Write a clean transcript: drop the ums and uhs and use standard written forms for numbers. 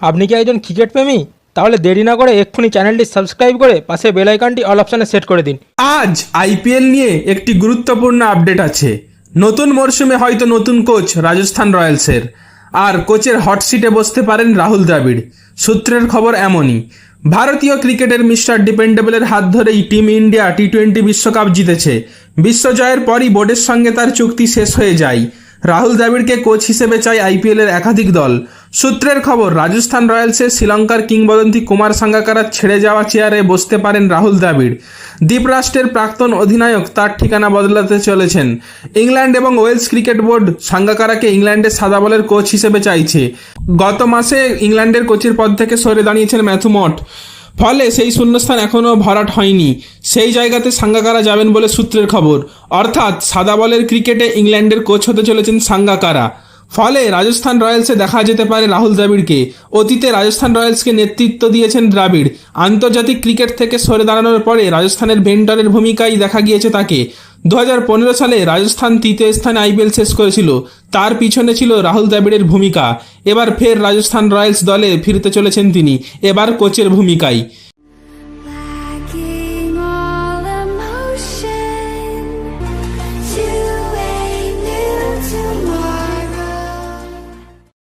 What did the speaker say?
আপনি কি একজন ক্রিকেট প্রেমী? তাহলে দেরি না করে এক্ষুনি চ্যানেলটি সাবস্ক্রাইব করে পাশে বেল আইকনটি অল অপশনে সেট করে দিন। আজ আইপিএল নিয়ে একটি গুরুত্বপূর্ণ আপডেট আছে। নতুন মরশুমে হয়তো নতুন কোচ রাজস্থান রয়্যালসের, আর কোচের হট সিটে বসতে পারেন রাহুল দ্রাবিড়। সূত্রের খবর এমনই। ভারতীয় ক্রিকেটের মিস্টার ডিপেন্ডেবলের হাত ধরেই টিম ইন্ডিয়া টি-20 বিশ্বকাপ জিতেছে। বিশ্বজয়ের পরই বোর্ডের সঙ্গে তার চুক্তি শেষ হয়ে যায়। রাহুল দ্রাবিড়কে কোচ হিসেবে চায় আইপিএলের একাধিক দল। সূত্রের খবর, রাজস্থান রয়্যালসের শ্রীলঙ্কার কিংবদন্তি কুমার সাঙ্গাকারার ছেড়ে যাওয়া চেয়ারে বসতে পারেন রাহুল দ্রাবিড়। দ্বীপরাষ্ট্রের প্রাক্তন অধিনায়ক তার ঠিকানা বদলাতে চলেছেন। ইংল্যান্ড এবং ওয়েলস ক্রিকেট বোর্ড সাঙ্গাকারাকে ইংল্যান্ডের সাদা বলের কোচ হিসেবে চাইছে। গত মাসে ইংল্যান্ডের কোচের পদ থেকে সরে দাঁড়িয়েছেন ম্যাথু মট, ফলে সেই শূন্যস্থান এখনও ভরাট হয়নি। সেই জায়গাতে সাঙ্গাকারা যাবেন বলে সূত্রের খবর। অর্থাৎ সাদা বলের ক্রিকেটে ইংল্যান্ডের কোচ হতে চলেছেন সাঙ্গাকারা। ফলে রাজস্থান রয়্যালসে দেখা যেতে পারে রাহুল দ্রাবিড়কে। অতীতে রাজস্থান রয়্যালসকে নেতৃত্ব দিয়েছেন দ্রাবিড়। আন্তর্জাতিক ক্রিকেট থেকে সরে দাঁড়ানোর পরে রাজস্থানের ভেন্টরের ভূমিকায় দেখা গিয়েছে তাকে। 2015 সালে রাজস্থান তৃতীয় স্থানে আইপিএল শেষ করেছিল। তার পিছনে ছিল রাহুল দ্রাবিড়ের ভূমিকা। এবার ফের রাজস্থান রয়্যালস দলে ফিরতে চলেছেন তিনি, এবার কোচের ভূমিকায়।